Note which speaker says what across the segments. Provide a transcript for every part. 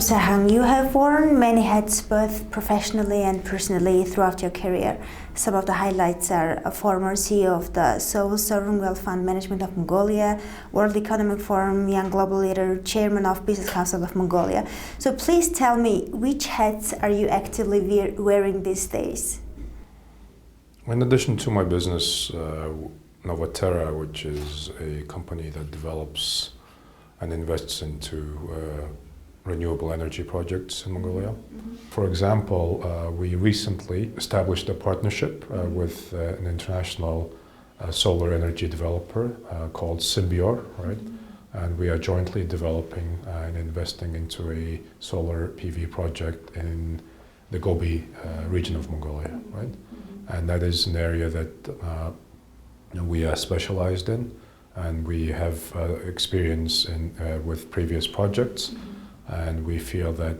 Speaker 1: Byambasaikhan, you have worn many hats both professionally and personally throughout your career. Some of the highlights are a former CEO of the Seoul Sovereign Wealth Fund Management of Mongolia, World Economic Forum Young Global Leader, Chairman of Business Council of Mongolia. So please tell me, which hats are you actively wearing these days?
Speaker 2: In addition to my business, Novaterra, which is a company that develops and invests into renewable energy projects in Mongolia. For example, we recently established a partnership with an international solar energy developer called Symbior, right? And we are jointly developing and investing into a solar PV project in the Gobi region of Mongolia, right? And that is an area that we are specialized in, and we have experience with previous projects, and we feel that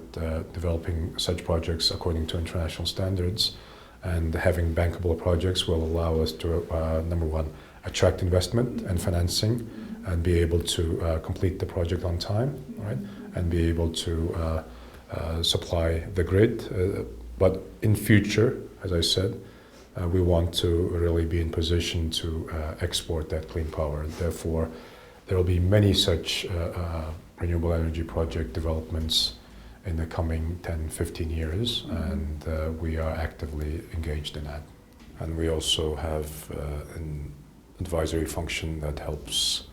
Speaker 2: developing such projects according to international standards and having bankable projects will allow us to, number one, attract investment and financing and be able to complete the project on time, right? And be able to supply the grid. But in future, as I said, we want to really be in position to export that clean power. Therefore, there will be many such renewable energy project developments in the coming 10, 15 years, and we are actively engaged in that. And we also have an advisory function that helps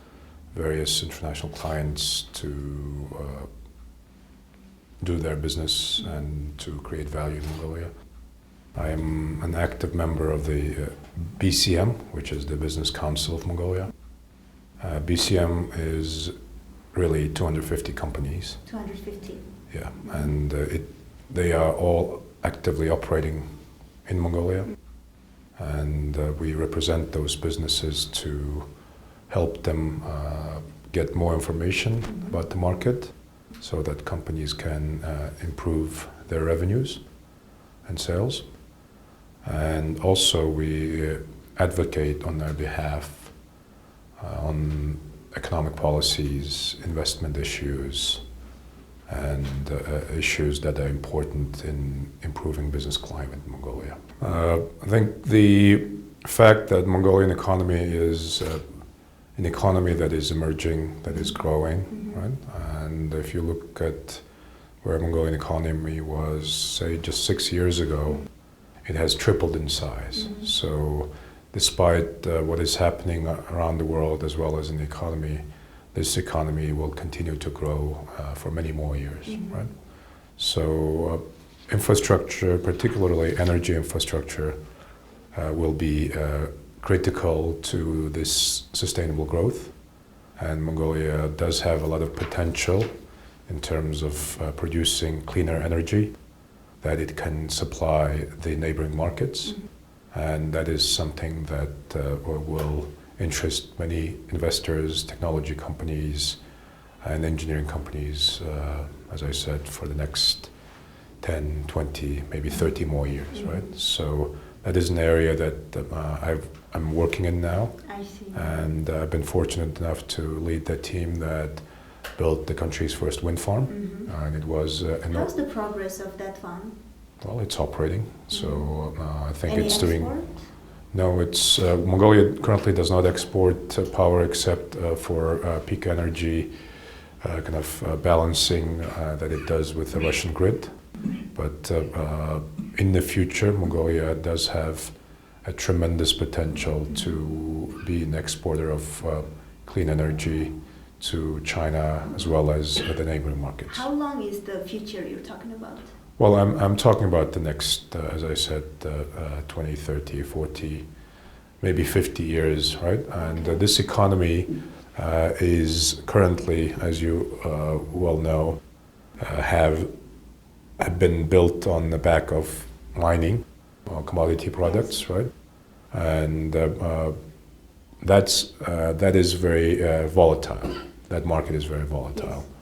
Speaker 2: various international clients to do their business and to create value in Mongolia. I am an active member of the BCM, which is the Business Council of Mongolia. BCM is really 250 companies.
Speaker 1: 250?
Speaker 2: Yeah, and they are all actively operating in Mongolia. And we represent those businesses to help them get more information about the market so that companies can improve their revenues and sales. And also we advocate on their behalf on economic policies, investment issues, and issues that are important in improving business climate in Mongolia. I think the fact that Mongolian economy is an economy that is emerging, that is growing, right? And if you look at where Mongolian economy was, say, just 6 years ago, it has tripled in size. So despite what is happening around the world as well as in the economy, this economy will continue to grow for many more years, right? So infrastructure, particularly energy infrastructure, will be critical to this sustainable growth. And Mongolia does have a lot of potential in terms of producing cleaner energy that it can supply the neighboring markets. And that is something that will interest many investors, technology companies, and engineering companies, as I said, for the next 10, 20, maybe 30 more years, right? So that is an area that I'm working in now.
Speaker 1: I see.
Speaker 2: And I've been fortunate enough to lead the team that built the country's first wind farm. And it was...
Speaker 1: How's the progress of that farm?
Speaker 2: Well, it's operating, so I think
Speaker 1: Any
Speaker 2: it's doing...
Speaker 1: export?
Speaker 2: No, it's Mongolia currently does not export power except for peak energy kind of balancing that it does with the Russian grid. But in the future, Mongolia does have a tremendous potential to be an exporter of clean energy to China as well as the neighboring markets.
Speaker 1: How long is the future you're talking about?
Speaker 2: Well, I'm talking about the next, as I said, 20, 30, 40, maybe 50 years, right? And this economy is currently, as you well know, have been built on the back of mining, commodity products, right? And that is very volatile. That market is very volatile.
Speaker 1: Yes.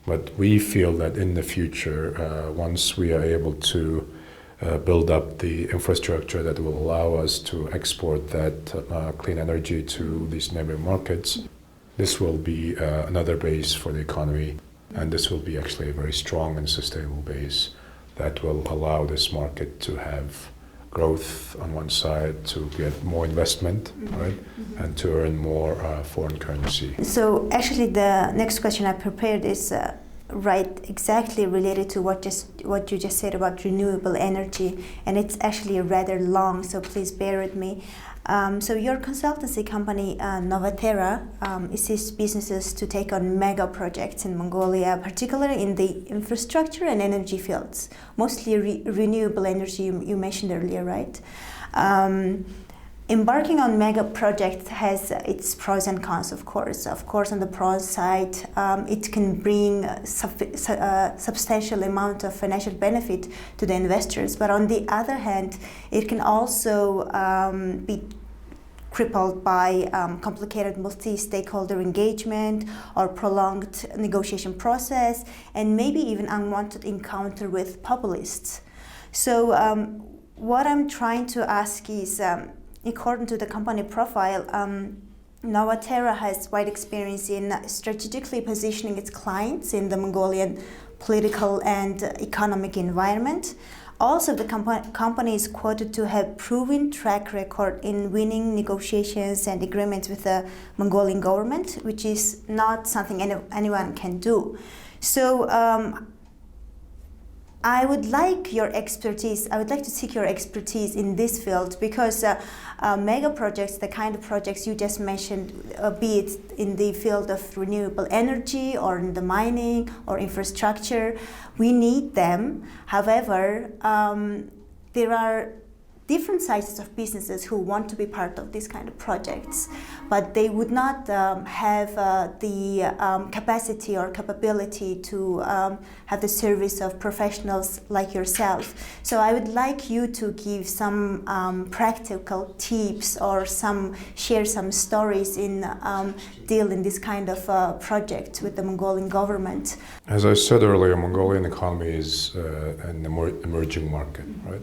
Speaker 2: But we feel that in the future, once we are able to build up the infrastructure that will allow us to export that clean energy to these neighboring markets, this will be another base for the economy And this will be actually a very strong and sustainable base that will allow this market to have growth on one side, to get more investment, right, and to earn more foreign currency.
Speaker 1: So actually the next question I prepared is exactly related to what you just said about renewable energy, and it's actually rather long, so please bear with me. So your consultancy company Novaterra assists businesses to take on mega projects in Mongolia, particularly in the infrastructure and energy fields, mostly renewable energy you mentioned earlier, right? Embarking on mega projects has its pros and cons, of course. Of course, on the pros side, it can bring a substantial amount of financial benefit to the investors. But on the other hand, it can also be crippled by complicated multi-stakeholder engagement or prolonged negotiation process, and maybe even unwanted encounter with populists. So what I'm trying to ask is, according to the company profile, Novaterra has wide experience in strategically positioning its clients in the Mongolian political and economic environment. Also, the company is quoted to have proven track record in winning negotiations and agreements with the Mongolian government, which is not something anyone can do. So I would like to seek your expertise in this field, because mega projects, the kind of projects you just mentioned, be it in the field of renewable energy or in the mining or infrastructure, we need them. However, there are different sizes of businesses who want to be part of these kind of projects, but they would not have the capacity or capability to have the service of professionals like yourself. So I would like you to give some practical tips or share some stories in dealing this kind of project with the Mongolian government.
Speaker 2: As I said earlier, Mongolian economy is an emerging market, right?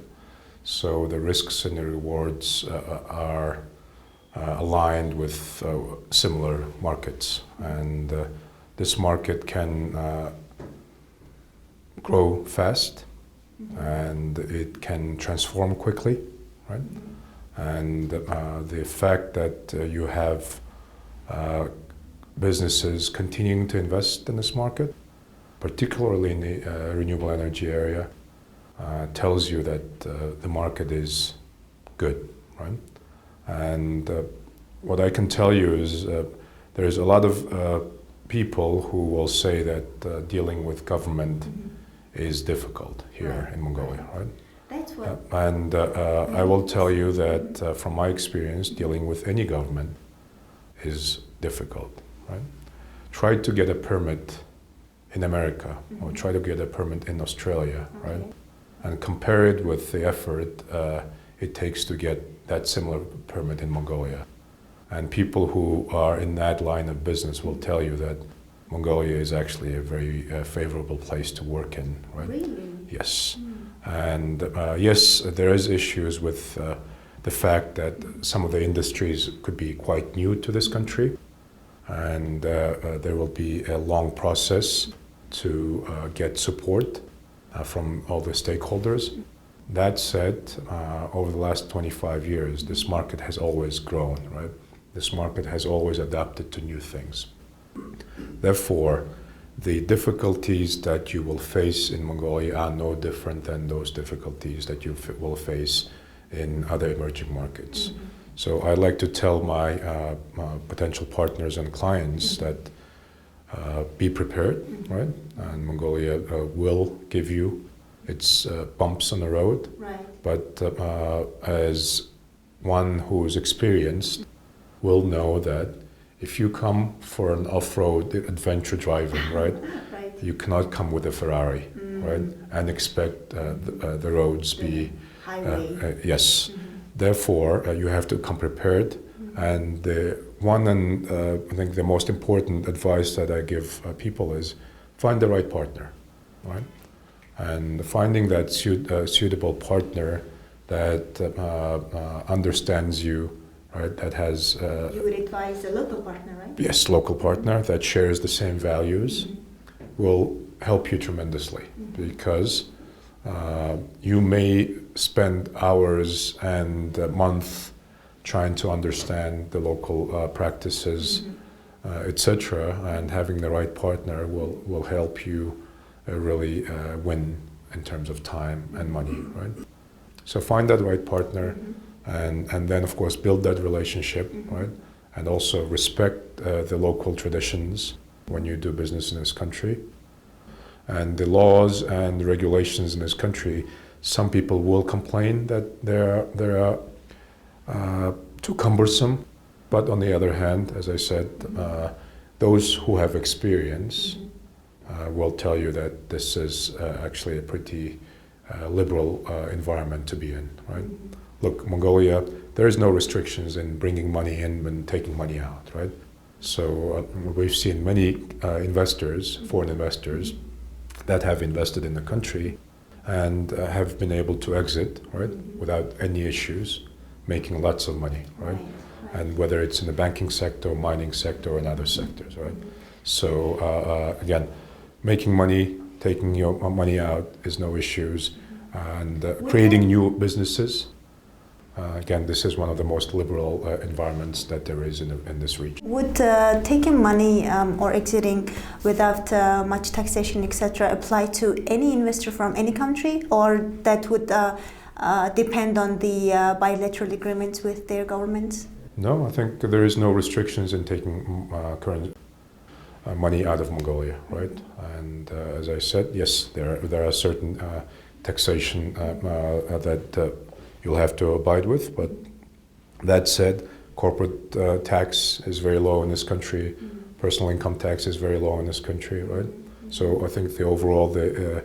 Speaker 2: So the risks and the rewards are aligned with similar markets, and this market can grow fast, and it can transform quickly, right? And the fact that you have businesses continuing to invest in this market, particularly in the renewable energy area, tells you that the market is good, right? And what I can tell you is there's a lot of people who will say that dealing with government is difficult here in Mongolia, right?
Speaker 1: That's what.
Speaker 2: And I will tell you that from my experience, dealing with any government is difficult, right? Try to get a permit in America, or try to get a permit in Australia, right? And compare it with the effort it takes to get that similar permit in Mongolia. And people who are in that line of business will tell you that Mongolia is actually a very favorable place to work in, right?
Speaker 1: Really?
Speaker 2: Yes. And yes, there is issues with the fact that some of the industries could be quite new to this country, and there will be a long process to get support from all the stakeholders. That said, over the last 25 years, this market has always grown, right? This market has always adapted to new things. Therefore, the difficulties that you will face in Mongolia are no different than those difficulties that you will face in other emerging markets. So I like to tell my potential partners and clients that be prepared, right? And Mongolia will give you its bumps on the road,
Speaker 1: Right.
Speaker 2: but as one who's experienced will know that if you come for an off-road adventure driving, right,
Speaker 1: Right.
Speaker 2: you cannot come with a Ferrari, right, and expect the roads be
Speaker 1: Highway.
Speaker 2: yes. Therefore, you have to come prepared. And the one and I think the most important advice that I give people is find the right partner, right? And finding that suitable partner that understands you, right? That has
Speaker 1: You would advise a local partner, right?
Speaker 2: yes, local partner that shares the same values, will help you tremendously because you may spend hours and months trying to understand the local practices, etc., and having the right partner will help you really win in terms of time and money, right? So find that right partner, and then of course build that relationship, right? And also respect the local traditions when you do business in this country. And the laws and regulations in this country, some people will complain that they're too cumbersome. But on the other hand, as I said, those who have experience will tell you that this is actually a pretty liberal environment to be in, right? Look, Mongolia, there is no restrictions in bringing money in and taking money out, right? So we've seen many investors, foreign investors, that have invested in the country and have been able to exit, right, without any issues, making lots of money, right? And whether it's in the banking sector, mining sector, or in other sectors, right? So again, making money, taking your money out is no issues, and creating new businesses. Again, this is one of the most liberal environments that there is in this region.
Speaker 1: Would taking money or exiting without much taxation, etc., apply to any investor from any country, or that would depend on the bilateral agreements with their governments?
Speaker 2: No, I think there is no restrictions in taking current money out of Mongolia, right? And as I said, yes, there are certain taxation that you'll have to abide with, but that said, corporate tax is very low in this country, personal income tax is very low in this country, right? So I think the overall the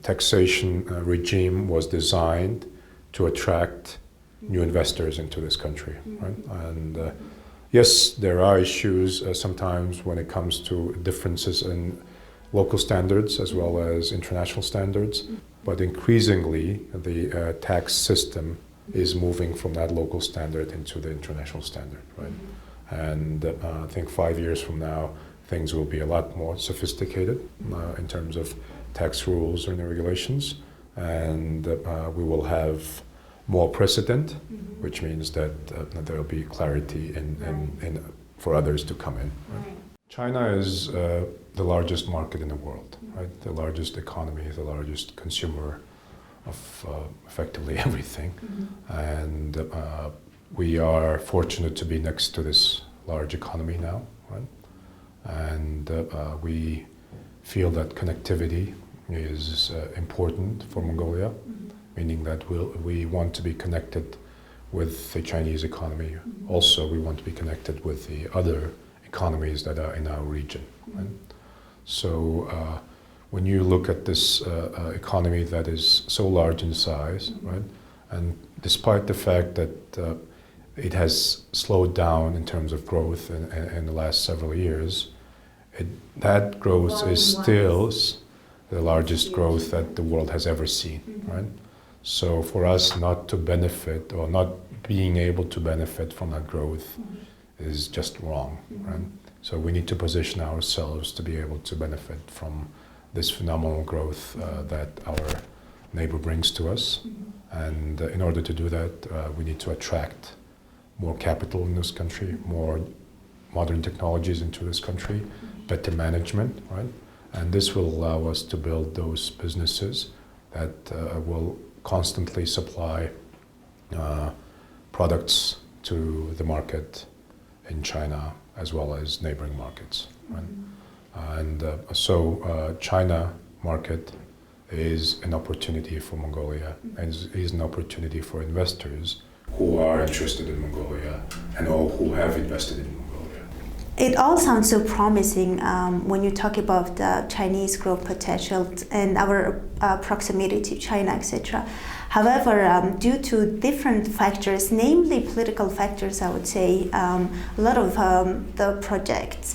Speaker 2: taxation regime was designed to attract new investors into this country, right? And yes, there are issues sometimes when it comes to differences in local standards as well as international standards, but increasingly the tax system is moving from that local standard into the international standard, right? And I think 5 years from now, things will be a lot more sophisticated in terms of tax rules and regulations, and we will have more precedent, which means that there will be clarity for others to come in. Right? China is the largest market in the world, right? The largest economy, the largest consumer of effectively everything. And we are fortunate to be next to this large economy now, right? And we feel that connectivity is important for Mongolia, meaning that we want to be connected with the Chinese economy. Also, we want to be connected with the other economies that are in our region. Right? So when you look at this economy that is so large in size, right, and despite the fact that it has slowed down in terms of growth in the last several years, that growth is still the largest growth that the world has ever seen, right? So for us not to benefit or not being able to benefit from that growth is just wrong, right? So we need to position ourselves to be able to benefit from this phenomenal growth that our neighbor brings to us. And in order to do that, we need to attract more capital in this country, more modern technologies into this country, better management, right? And this will allow us to build those businesses that will constantly supply products to the market in China as well as neighboring markets. Right? And so China market is an opportunity for Mongolia and is an opportunity for investors who are interested in Mongolia and all who have invested in Mongolia.
Speaker 1: It all sounds so promising when you talk about the Chinese growth potential and our proximity to China, etc. However, due to different factors, namely political factors, I would say, a lot of the projects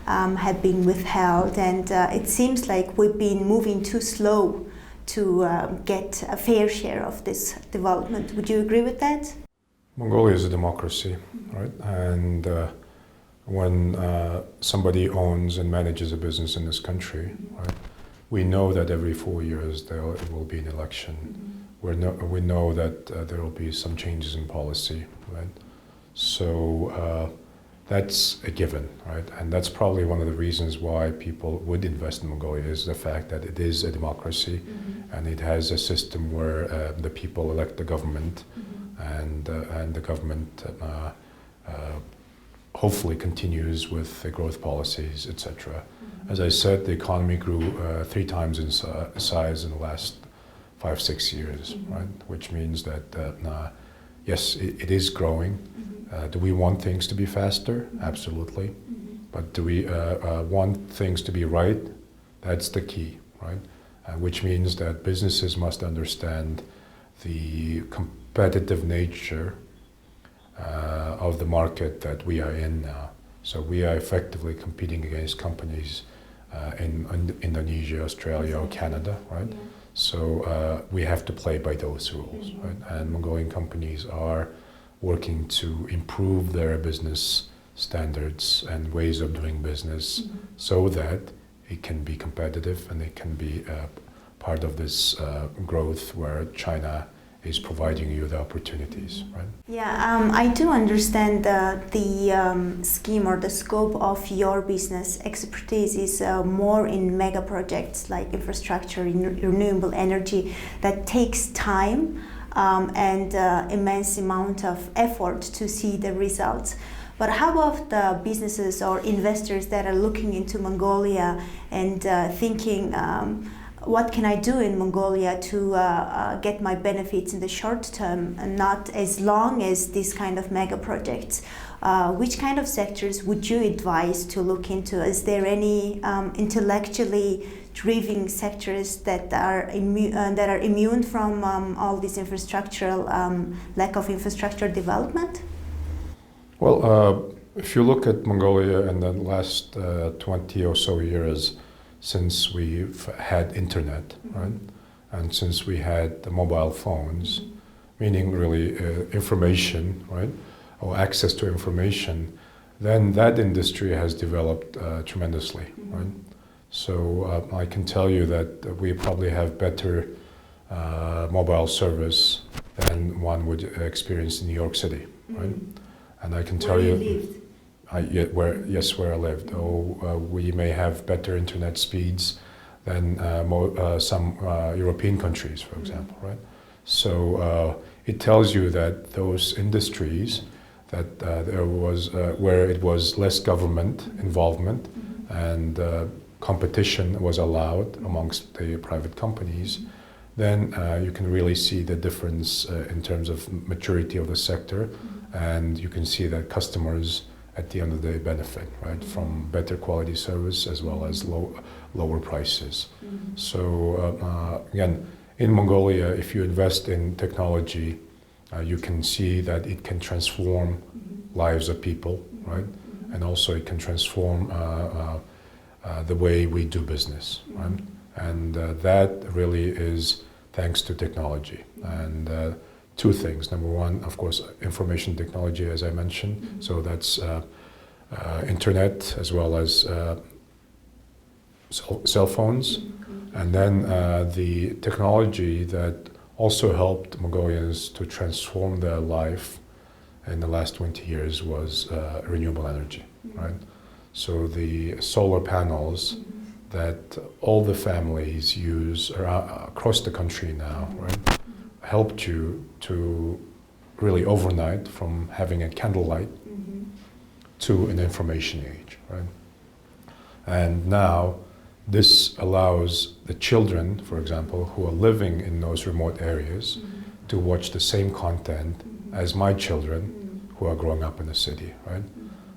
Speaker 1: have been withheld, and it seems like we've been moving too slow to get a fair share of this development. Would you agree with that?
Speaker 2: Mongolia is a democracy, right? And when somebody owns and manages a business in this country, right, we know that every 4 years there will be an election. We know that there will be some changes in policy, right? So that's a given, right? And that's probably one of the reasons why people would invest in Mongolia is the fact that it is a democracy, and it has a system where the people elect the government, and the government hopefully continues with the growth policies, etc. As I said, the economy grew 3 times in size in the last 5-6 years, right? Which means that yes, it is growing. Do we want things to be faster? Absolutely. But do we want things to be right? That's the key, right? Which means that businesses must understand the competitive nature of the market that we are in now. So we are effectively competing against companies in Indonesia, Australia, or Canada, right? Yeah. So we have to play by those rules, right? And Mongolian companies are working to improve their business standards and ways of doing business so that it can be competitive and it can be part of this growth where China is providing you the opportunities, right?
Speaker 1: Yeah, I do understand the scheme or the scope of your business expertise is more in mega projects like infrastructure, renewable energy that takes time and immense amount of effort to see the results. But how about the businesses or investors that are looking into Mongolia and thinking, what can I do in Mongolia to get my benefits in the short term and not as long as this kind of mega projects? Which kind of sectors would you advise to look into? Is there any intellectually driven sectors that are immune from all this infrastructural lack of infrastructure development?
Speaker 2: Well, if you look at Mongolia in the last 20 or so years, since we've had internet, right, and since we had the mobile phones, meaning really information, right, or access to information, then that industry has developed tremendously, right? So I can tell you that we probably have better mobile service than one would experience in New York City, right? And I can tell you, where I lived. We may have better internet speeds than some European countries, for example, right? So it tells you that those industries that there was where it was less government involvement and competition was allowed amongst the private companies, then you can really see the difference in terms of maturity of the sector, and you can see that customers at the end of the day benefit, right, from better quality service as well as lower prices. So again, in Mongolia, if you invest in technology, you can see that it can transform lives of people, right, and also it can transform the way we do business, right, and that really is thanks to technology. And 2 things. Number one, of course, information technology, as I mentioned. So that's internet as well as cell phones. And then the technology that also helped Mongolians to transform their life in the last 20 years was renewable energy, right? So the solar panels that all the families use across the country now, right, helped you to really overnight from having a candlelight to an information age, right? And now this allows the children, for example, who are living in those remote areas to watch the same content as my children who are growing up in the city, right?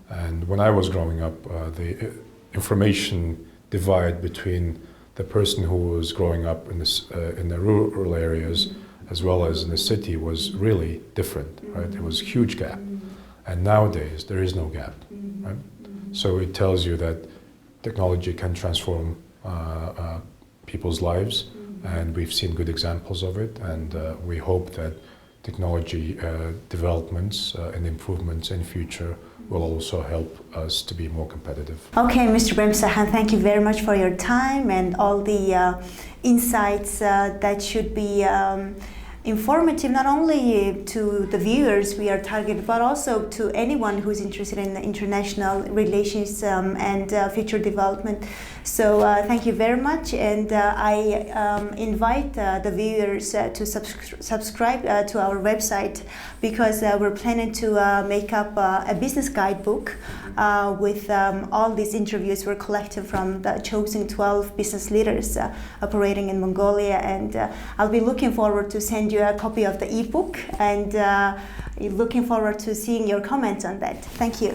Speaker 2: And when I was growing up, the information divide between the person who was growing up in the rural areas as well as in the city was really different, right? There was a huge gap. And nowadays, there is no gap, right? So it tells you that technology can transform people's lives, and we've seen good examples of it, and we hope that technology developments and improvements in future will also help us to be more competitive.
Speaker 1: Okay, Mr. Byambasaikhan, thank you very much for your time and all the insights that should be informative not only to the viewers we are targeted, but also to anyone who's interested in international relations and future development. So thank you very much, and I invite the viewers to subscribe to our website, because we're planning to make up a business guidebook with all these interviews we're collecting from the chosen 12 business leaders operating in Mongolia, and I'll be looking forward to send you a copy of the ebook, and looking forward to seeing your comments on that. Thank you.